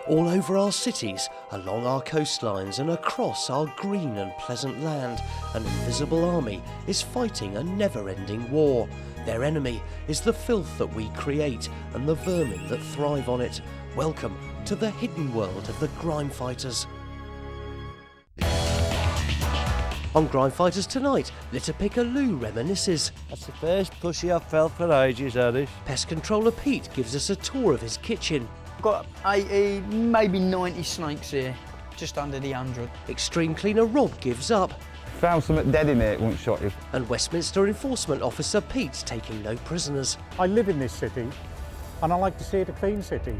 All over our cities, along our coastlines and across our green and pleasant land, an invisible army is fighting a never-ending war. Their enemy is the filth that we create and the vermin that thrive on it. Welcome to the hidden world of the Grimefighters. On Grimefighters tonight, Litter Picker Lou reminisces. That's the first pussy I've felt for ages, that is. Pest Controller Pete gives us a tour of his kitchen. Got 80, maybe 90 snakes here, just under the 100. Extreme Cleaner Rob gives up. Found something dead in here, it won't shot you. And Westminster Enforcement Officer Pete's taking no prisoners. I live in this city and I like to see it a clean city.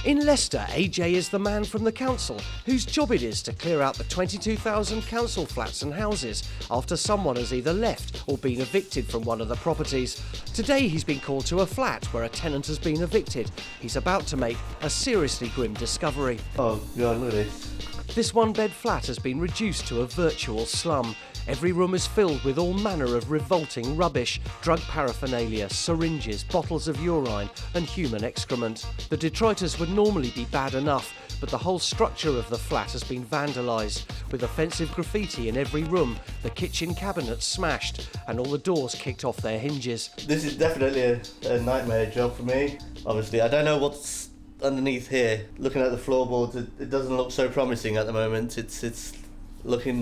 In Leicester, AJ is the man from the council whose job it is to clear out the 22,000 council flats and houses after someone has either left or been evicted from one of the properties. Today he's been called to a flat where a tenant has been evicted. He's about to make a seriously grim discovery. Oh God, look at this. This one-bed flat has been reduced to a virtual slum. Every room is filled with all manner of revolting rubbish, drug paraphernalia, syringes, bottles of urine and human excrement. The detritus would normally be bad enough, but the whole structure of the flat has been vandalised, with offensive graffiti in every room, the kitchen cabinets smashed and all the doors kicked off their hinges. This is definitely a nightmare job for me. Obviously, I don't know what's underneath here. Looking at the floorboards, it doesn't look so promising at the moment. It's looking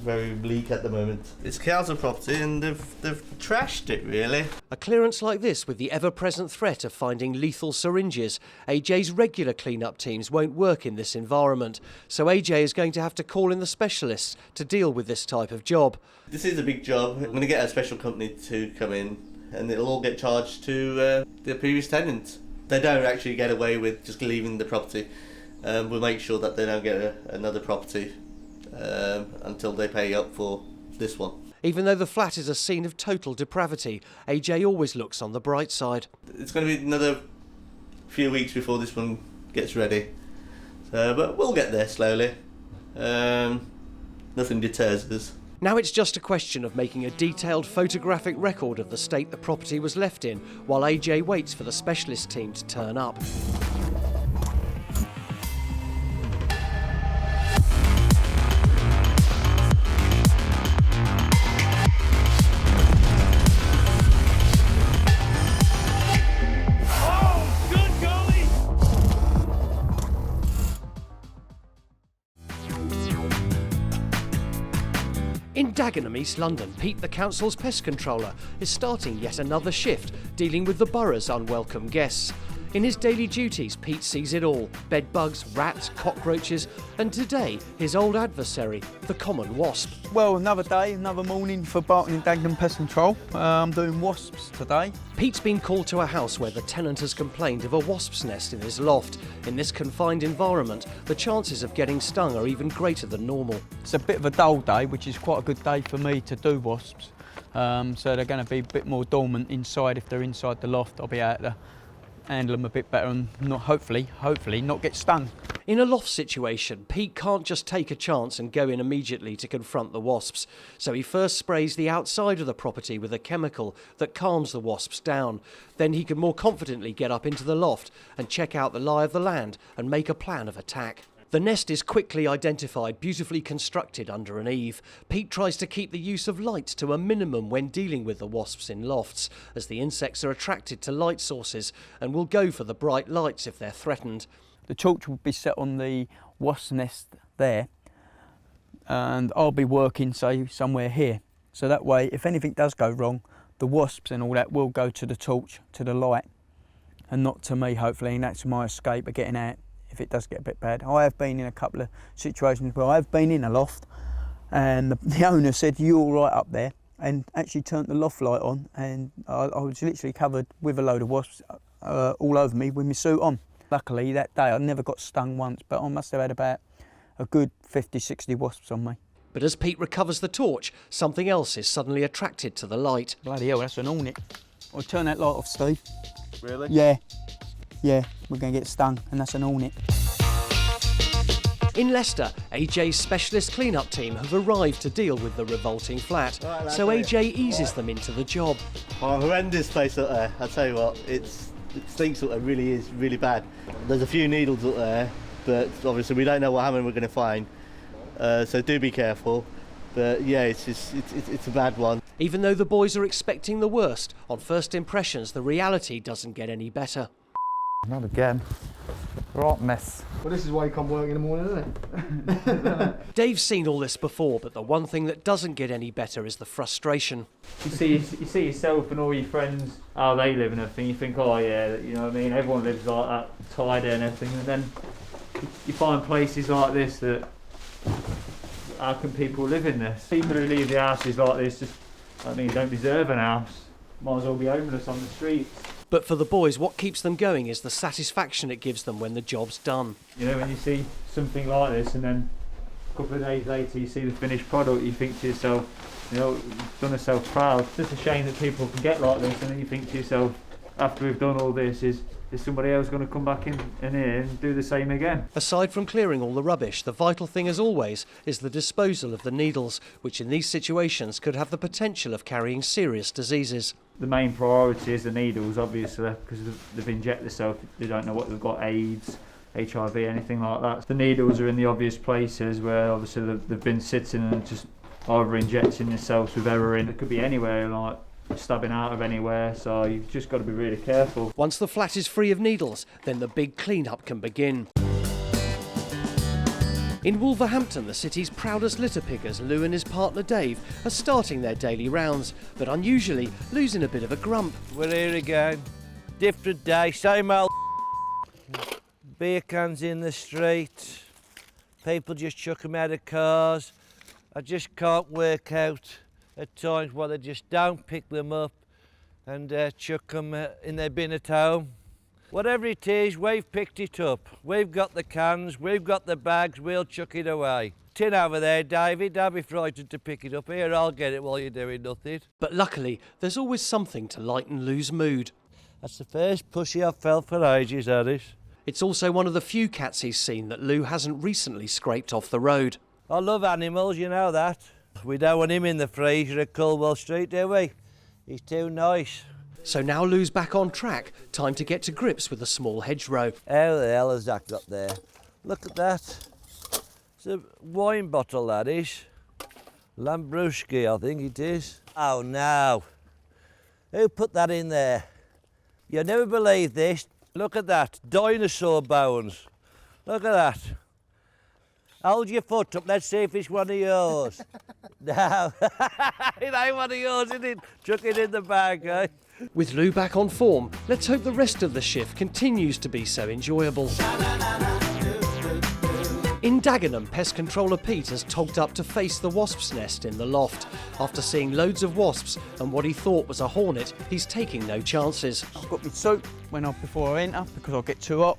very bleak at the moment. It's council property and they've trashed it, really. A clearance like this, with the ever-present threat of finding lethal syringes, AJ's regular clean-up teams won't work in this environment, so AJ is going to have to call in the specialists to deal with this type of job. This is a big job. I'm going to get a special company to come in and it'll all get charged to the previous tenants. They don't actually get away with just leaving the property. We'll make sure that they don't get another property until they pay up for this one. Even though the flat is a scene of total depravity, AJ always looks on the bright side. It's going to be another few weeks before this one gets ready, but we'll get there slowly. Nothing deters us. Now it's just a question of making a detailed photographic record of the state the property was left in, while AJ waits for the specialist team to turn up. In Dagenham, East London, Pete, the council's pest controller, is starting yet another shift, dealing with the borough's unwelcome guests. In his daily duties, Pete sees it all: bed bugs, rats, cockroaches, and today, his old adversary, the common wasp. Well, another day, another morning for Barton in Dagenham Pest Control. I'm doing wasps today. Pete's been called to a house where the tenant has complained of a wasp's nest in his loft. In this confined environment, the chances of getting stung are even greater than normal. It's a bit of a dull day, which is quite a good day for me to do wasps. So they're going to be a bit more dormant inside. If they're inside the loft, I'll be able to handle them a bit better and not, hopefully not get stung. In a loft situation, Pete can't just take a chance and go in immediately to confront the wasps. So he first sprays the outside of the property with a chemical that calms the wasps down. Then he can more confidently get up into the loft and check out the lie of the land and make a plan of attack. The nest is quickly identified, beautifully constructed under an eave. Pete tries to keep the use of light to a minimum when dealing with the wasps in lofts, as the insects are attracted to light sources and will go for the bright lights if they're threatened. The torch will be set on the wasp nest there, and I'll be working, say, somewhere here. So that way, if anything does go wrong, the wasps and all that will go to the torch, to the light, and not to me, hopefully, and that's my escape of getting out if it does get a bit bad. I have been in a couple of situations where I've been in a loft and the owner said, "You all right up there?" and actually turned the loft light on, and I was literally covered with a load of wasps all over me with my suit on. Luckily that day I never got stung once, but I must have had about a good 50-60 wasps on me. But as Pete recovers the torch, something else is suddenly attracted to the light. Bloody hell, that's an hornet. I'll turn that light off, Steve. Really? Yeah, we're going to get stung, and that's an hornet. In Leicester, AJ's specialist clean-up team have arrived to deal with the revolting flat, so AJ eases them into the job. Oh, horrendous place up there. I tell you what, it's It stinks up there, really is really bad. There's a few needles up there, but obviously we don't know how many we're going to find, so do be careful. But yeah, it's a bad one. Even though the boys are expecting the worst, on first impressions the reality doesn't get any better. Not again. Right mess. Well, this is why you come work in the morning, isn't it? Dave's seen all this before, but the one thing that doesn't get any better is the frustration. You see yourself and all your friends, how they live and everything, you think, oh yeah, you know what I mean, everyone lives like that, tidy and everything, and then you find places like this that, how can people live in this? People who leave the houses like this just, I mean, don't deserve an house. Might as well be homeless on the streets. But for the boys, what keeps them going is the satisfaction it gives them when the job's done. You know, when you see something like this and then a couple of days later you see the finished product, you think to yourself, you know, you've done yourself proud. It's just a shame that people can get like this, and then you think to yourself, after we've done all this, is somebody else going to come back in here and do the same again? Aside from clearing all the rubbish, the vital thing as always is the disposal of the needles, which in these situations could have the potential of carrying serious diseases. The main priority is the needles, obviously, because they've injected themselves. They don't know what they've got, AIDS, HIV, anything like that. The needles are in the obvious places where obviously they've been sitting and just either injecting themselves with heroin. It could be anywhere, like stabbing out of anywhere, so you've just got to be really careful. Once the flat is free of needles, then the big clean-up can begin. In Wolverhampton, the city's proudest litter pickers, Lou and his partner Dave, are starting their daily rounds, but unusually losing a bit of a grump. We're here again. Different day, same old beer cans in the street. People just chuck them out of cars. I just can't work out at times why they just don't pick them up and chuck them in their bin at home. Whatever it is, we've picked it up. We've got the cans, we've got the bags, we'll chuck it away. Tin over there, David, don't be frightened to pick it up. Here, I'll get it while you're doing nothing. But luckily, there's always something to lighten Lou's mood. That's the first pussy I've felt for ages, Harris. It's also one of the few cats he's seen that Lou hasn't recently scraped off the road. I love animals, you know that. We don't want him in the freezer at Colwell Street, do we? He's too nice. So now Lou's back on track. Time to get to grips with a small hedgerow. How the hell has that got there? Look at that. It's a wine bottle, that is. Lambruschi, I think it is. Oh, no. Who put that in there? You'll never believe this. Look at that. Dinosaur bones. Look at that. Hold your foot up. Let's see if it's one of yours. No. It ain't one of yours, is it? Chuck it in the bag, eh? With Lou back on form, let's hope the rest of the shift continues to be so enjoyable. In Dagenham, Pest Controller Pete has togged up to face the wasp's nest in the loft. After seeing loads of wasps and what he thought was a hornet, he's taking no chances. I've got my suit before I enter because I'll get too hot,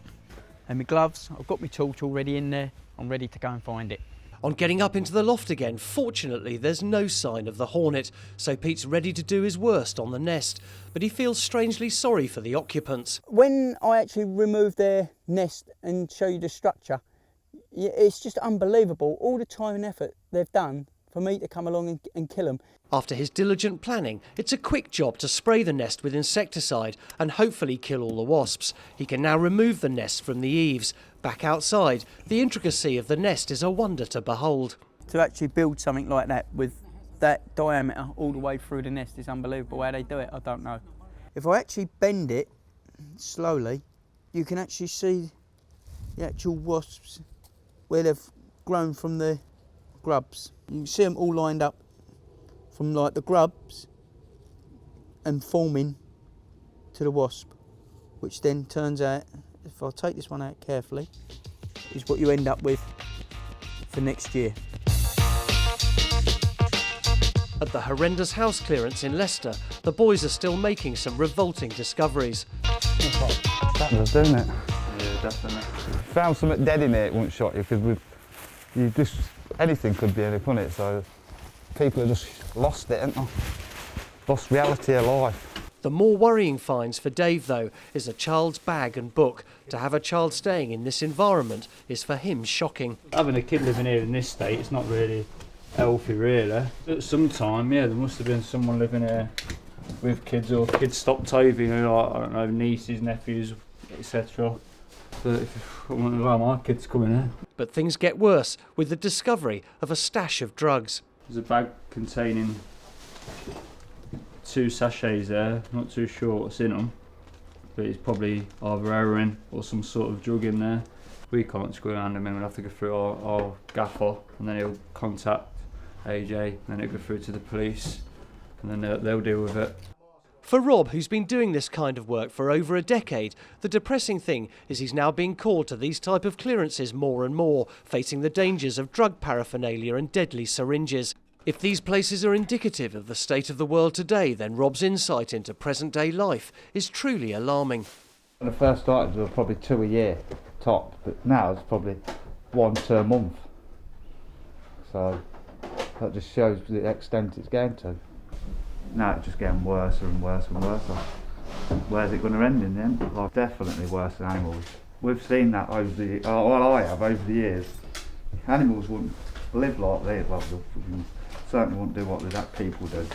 and my gloves. I've got my torch already in there. I'm ready to go and find it. On getting up into the loft again, fortunately there's no sign of the hornet, so Pete's ready to do his worst on the nest, but he feels strangely sorry for the occupants. When I actually remove their nest and show you the structure, it's just unbelievable, all the time and effort they've done for me to come along and kill them. After his diligent planning, it's a quick job to spray the nest with insecticide and hopefully kill all the wasps. He can now remove the nest from the eaves. Back outside, the intricacy of the nest is a wonder to behold. To actually build something like that with that diameter all the way through the nest is unbelievable. How they do it, I don't know. If I actually bend it slowly, you can actually see the actual wasps where they've grown from the grubs. You can see them all lined up from like the grubs and forming to the wasp, which then turns out, if I take this one out carefully, is what you end up with for next year. At the Horrendous house clearance in Leicester, the boys are still making some revolting discoveries. That does, doesn't it? Yeah, definitely. Found something dead in here, it won't shot you, because anything could be in it, couldn't it? So people have just lost it, haven't they? Lost reality of life. The more worrying finds for Dave, though, is a child's bag and book. To have a child staying in this environment is for him shocking. Having a kid living here in this state, it's not really healthy, really. At some time, yeah, there must have been someone living here with kids, or kids stopped over, you know, like, I don't know, nieces, nephews, etc. But if I wouldn't allow my kids to come in here. But things get worse with the discovery of a stash of drugs. There's a bag containing 2 sachets there, not too sure what's in them, but it's probably either heroin or some sort of drug in there. We can't just go around them in, we'll have to go through our gaffer, and then he'll contact AJ, and then it'll go through to the police, and then they'll deal with it. For Rob, who's been doing this kind of work for over a decade, the depressing thing is he's now being called to these type of clearances more and more, facing the dangers of drug paraphernalia and deadly syringes. If these places are indicative of the state of the world today, then Rob's insight into present-day life is truly alarming. When I first started, there were probably 2 a year top, but now it's probably 1 per month. So that just shows the extent it's getting to. Now it's just getting worse and worse and worse. Where's it going to end in the end? Like, definitely worse than animals. We've seen that over the, well, I have over the years. Animals wouldn't live like they, well, certainly wouldn't do what that people do.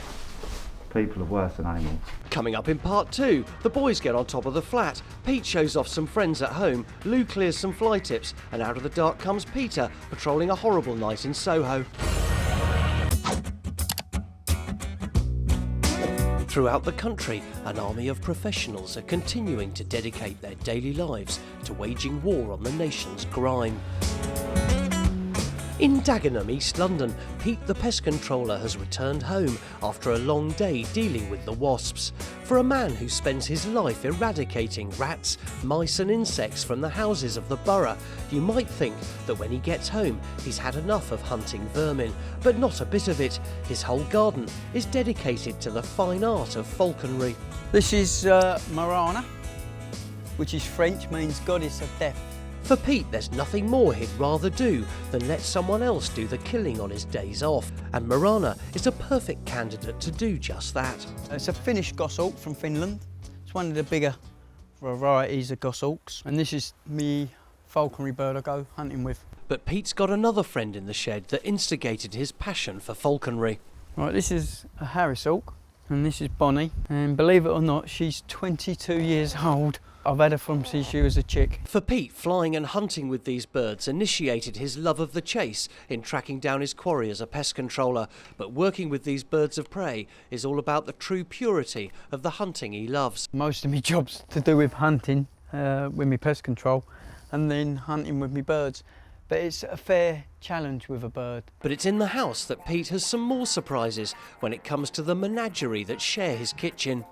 People are worse than animals. Coming up in part 2, the boys get on top of the flat, Pete shows off some friends at home, Lou clears some fly tips, and out of the dark comes Peter, patrolling a horrible night in Soho. Throughout the country, an army of professionals are continuing to dedicate their daily lives to waging war on the nation's grime. In Dagenham, East London, Pete the Pest Controller has returned home after a long day dealing with the wasps. For a man who spends his life eradicating rats, mice and insects from the houses of the borough, you might think that when he gets home he's had enough of hunting vermin, but not a bit of it. His whole garden is dedicated to the fine art of falconry. This is Marana, which is French, means goddess of death. For Pete, there's nothing more he'd rather do than let someone else do the killing on his days off, and Marana is a perfect candidate to do just that. It's a Finnish goshawk from Finland. It's one of the bigger varieties of goshawks, and this is me falconry bird I go hunting with. But Pete's got another friend in the shed that instigated his passion for falconry. Right, this is a Harris hawk, and this is Bonnie, and believe it or not, she's 22 years old. I've had her from since she was a chick. For Pete, flying and hunting with these birds initiated his love of the chase in tracking down his quarry as a pest controller, but working with these birds of prey is all about the true purity of the hunting he loves. Most of my job's to do with hunting, with my pest control, and then hunting with my birds. But it's a fair challenge with a bird. But it's in the house that Pete has some more surprises when it comes to the menagerie that share his kitchen.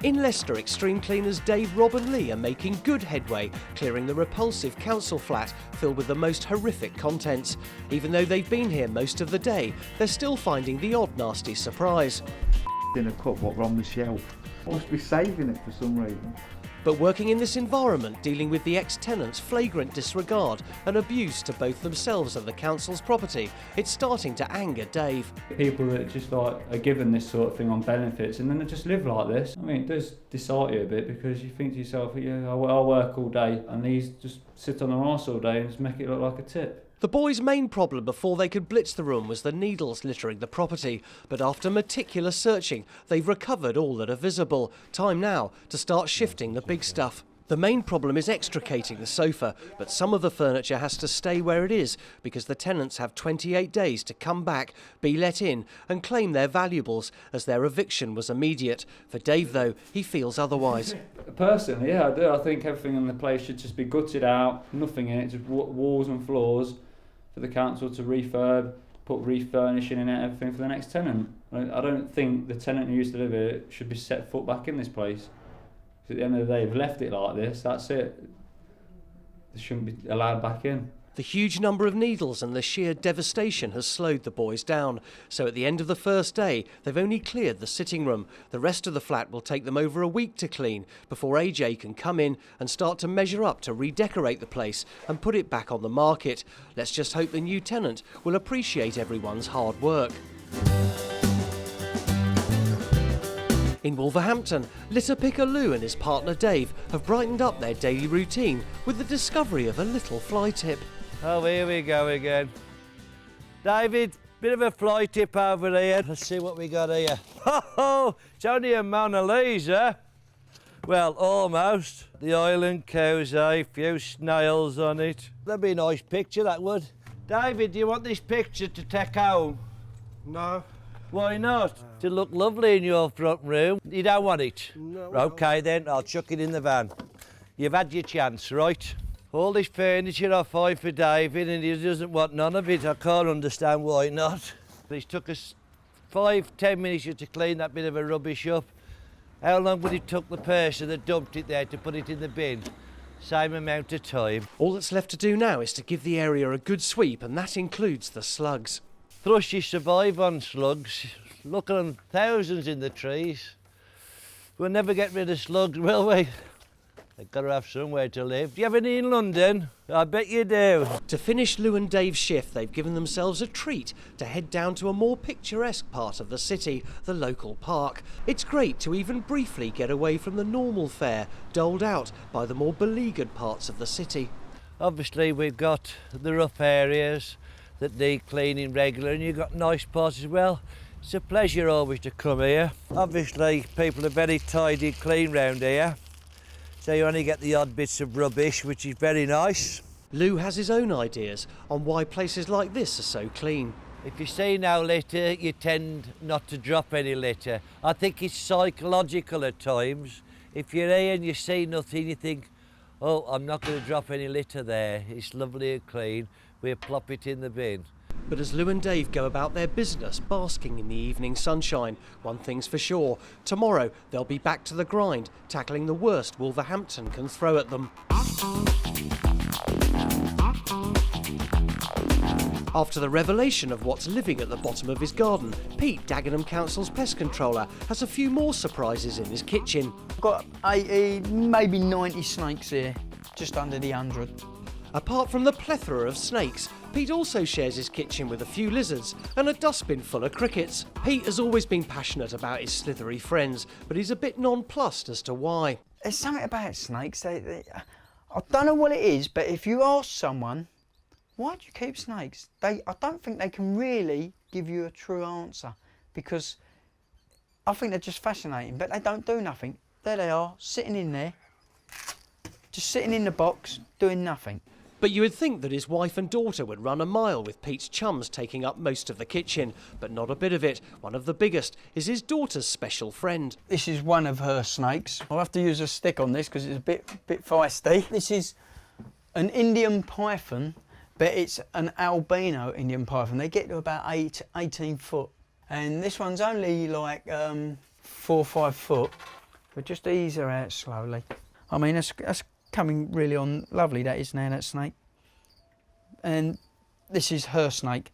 In Leicester, extreme cleaners Dave, Rob and Lee are making good headway, clearing the repulsive council flat filled with the most horrific contents. Even though they've been here most of the day, they're still finding the odd nasty surprise. In a cup, what were on the shelf? I must be saving it for some reason. But working in this environment, dealing with the ex-tenants' flagrant disregard and abuse to both themselves and the council's property, it's starting to anger Dave. People that just like are given this sort of thing on benefits and then they just live like this. I mean, it does dishearten you a bit because you think to yourself, yeah, I'll work all day, and these just sit on their arse all day and just make it look like a tip. The boys' main problem before they could blitz the room was the needles littering the property, but after meticulous searching, they've recovered all that are visible. Time now to start shifting the big stuff. The main problem is extricating the sofa, but some of the furniture has to stay where it is because the tenants have 28 days to come back, be let in and claim their valuables, as their eviction was immediate. For Dave, though, he feels otherwise. Personally, yeah, I do. I think everything in the place should just be gutted out, nothing in it, just walls and floors for the council to refurb, put refurnishing in it, everything for the next tenant. I don't think the tenant who used to live here should be set foot back in this place. At the end of the day, they've left it like this, that's it. They shouldn't be allowed back in. The huge number of needles and the sheer devastation has slowed the boys down. So at the end of the first day, they've only cleared the sitting room. The rest of the flat will take them over a week to clean before AJ can come in and start to measure up to redecorate the place and put it back on the market. Let's just hope the new tenant will appreciate everyone's hard work. In Wolverhampton, litter picker Lou and his partner Dave have brightened up their daily routine with the discovery of a little fly tip. Oh, here we go again. David, Bit of a fly tip over here. Let's see what we got here. Ho! It's only a Mona Lisa. Well, almost. The island cows, a few snails on it. That'd be a nice picture, that would. David, do you want this picture to take home? No. Why not? To look lovely in your front room. You don't want it? No. OK then, I'll chuck it in the van. You've had your chance, right? All this furniture I find for David and he doesn't want none of it. I can't understand why not. It's took us 5-10 minutes to clean that bit of a rubbish up. How long would it took the person that dumped it there to put it in the bin? Same amount of time. All that's left to do now is to give the area a good sweep, and that includes the slugs. Thrushes survive on slugs. Look at them, thousands in the trees. We'll never get rid of slugs, will we? They've got to have somewhere to live. Do you have any in London? I bet you do. To finish Lou and Dave's shift, they've given themselves a treat to head down to a more picturesque part of the city, the local park. It's great to even briefly get away from the normal fare doled out by the more beleaguered parts of the city. Obviously, we've got the rough areas that need cleaning regular, and you've got nice parts as well. It's a pleasure always to come here. Obviously, people are very tidy, clean round here. So you only get the odd bits of rubbish, which is very nice. Lou has his own ideas on why places like this are so clean. If you see no litter, you tend not to drop any litter. I think it's psychological at times. If you're here and you see nothing, you think, oh, I'm not going to drop any litter there. It's lovely and clean. We'll plop it in the bin. But as Lou and Dave go about their business, basking in the evening sunshine, one thing's for sure, tomorrow they'll be back to the grind, tackling the worst Wolverhampton can throw at them. After the revelation of what's living at the bottom of his garden, Pete, Dagenham Council's pest controller, has a few more surprises in his kitchen. I've got 80, maybe 90 snakes here, just under the 100. Apart from the plethora of snakes, Pete also shares his kitchen with a few lizards and a dustbin full of crickets. Pete has always been passionate about his slithery friends, but he's a bit nonplussed as to why. There's something about snakes, I don't know what it is, but if you ask someone, why do you keep snakes? I don't think they can really give you a true answer, because I think they're just fascinating, but they don't do nothing. There they are, sitting in there, just sitting in the box, doing nothing. But you would think that his wife and daughter would run a mile with Pete's chums taking up most of the kitchen, but not a bit of it. One of the biggest is his daughter's special friend. This is one of her snakes. I'll have to use a stick on this because it's a bit feisty. This is an Indian python, but it's an albino Indian python. They get to about 18 foot. And this one's only like 4 or 5 foot. But just ease her out slowly. I mean, that's coming really on lovely, that is now, that snake. And this is her snake.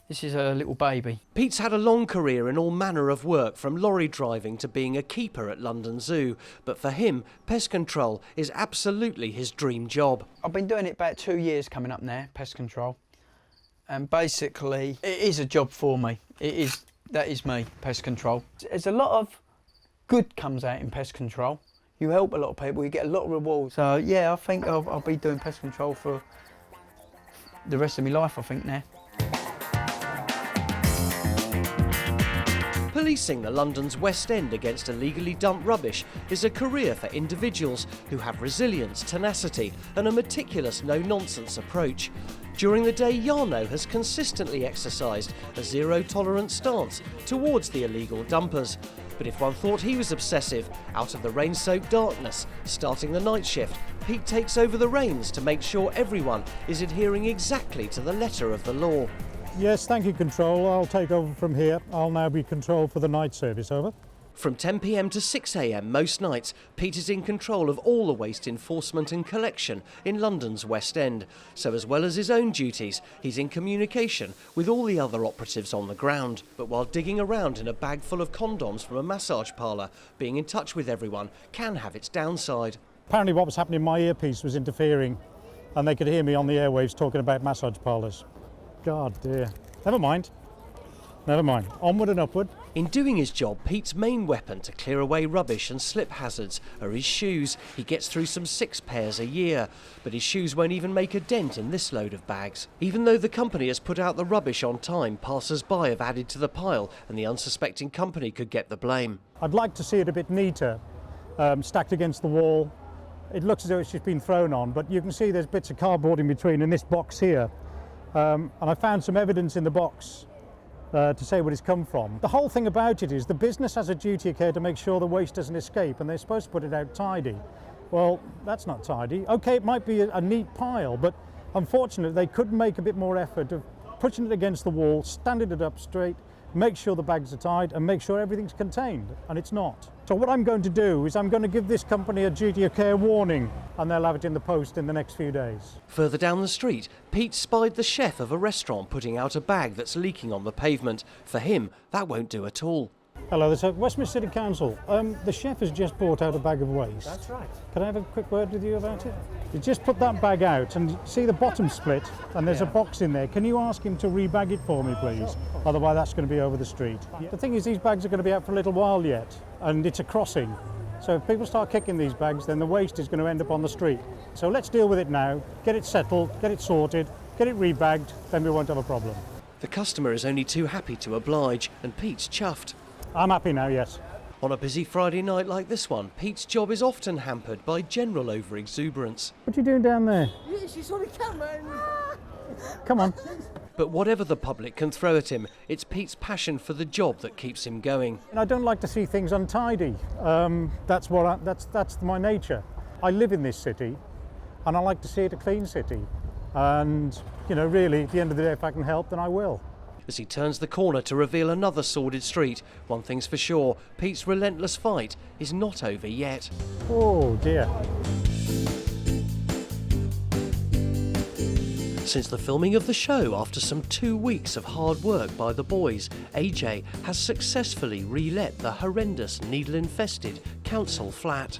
This is her little baby. Pete's had a long career in all manner of work, from lorry driving to being a keeper at London Zoo. But for him, pest control is absolutely his dream job. I've been doing it about 2 years coming up now, pest control. And basically, it is a job for me. That is me, pest control. There's a lot of good comes out in pest control. You help a lot of people, you get a lot of rewards. So yeah, I think I'll be doing pest control for the rest of my life, I think, now. Policing the London's West End against illegally dumped rubbish is a career for individuals who have resilience, tenacity and a meticulous no-nonsense approach. During the day, Jarno has consistently exercised a zero-tolerance stance towards the illegal dumpers. But if one thought he was obsessive, out of the rain-soaked darkness, starting the night shift, Pete takes over the reins to make sure everyone is adhering exactly to the letter of the law. Yes, thank you, Control. I'll take over from here. I'll now be Control for the night service, over. From 10 p.m. to 6 a.m. most nights, Pete is in control of all the waste enforcement and collection in London's West End. So as well as his own duties, he's in communication with all the other operatives on the ground. But while digging around in a bag full of condoms from a massage parlour, being in touch with everyone can have its downside. Apparently what was happening in my earpiece was interfering, and they could hear me on the airwaves talking about massage parlours. God dear. Never mind. Never mind. Onward and upward. In doing his job, Pete's main weapon to clear away rubbish and slip hazards are his shoes. He gets through some 6 pairs a year, but his shoes won't even make a dent in this load of bags. Even though the company has put out the rubbish on time, passers-by have added to the pile and the unsuspecting company could get the blame. I'd like to see it a bit neater, stacked against the wall. It looks as though it's just been thrown on, but you can see there's bits of cardboard in between in this box here. And I found some evidence in the box to say where it's come from. The whole thing about it is the business has a duty of care to make sure the waste doesn't escape, and they're supposed to put it out tidy. Well, that's not tidy. Okay, it might be a neat pile, but unfortunately they could make a bit more effort of pushing it against the wall, standing it up straight, make sure the bags are tied and make sure everything's contained, and it's not. So what I'm going to do is I'm going to give this company a duty of care warning, and they'll have it in the post in the next few days. Further down the street, Pete spied the chef of a restaurant putting out a bag that's leaking on the pavement. For him, that won't do at all. Hello, this is Westminster City Council. The chef has just brought out a bag of waste. That's right. Can I have a quick word with you about it? You just put that bag out and see the bottom split, and there's a box in there. Can you ask him to rebag it for me, please? Otherwise that's going to be over the street. The thing is, these bags are going to be out for a little while yet, and it's a crossing. So if people start kicking these bags, then the waste is going to end up on the street. So let's deal with it now, get it settled, get it sorted, get it rebagged, then we won't have a problem. The customer is only too happy to oblige, and Pete's chuffed. I'm happy now, yes. On a busy Friday night like this one, Pete's job is often hampered by general over-exuberance. What are you doing down there? Yeah, she's on the camera. Come on. But whatever the public can throw at him, it's Pete's passion for the job that keeps him going. I don't like to see things untidy. That's my nature. I live in this city, and I like to see it a clean city. And, you know, really, at the end of the day, if I can help, then I will. As he turns the corner to reveal another sordid street, one thing's for sure, Pete's relentless fight is not over yet. Oh dear. Since the filming of the show, after some 2 weeks of hard work by the boys, AJ has successfully re-let the horrendous needle-infested council flat.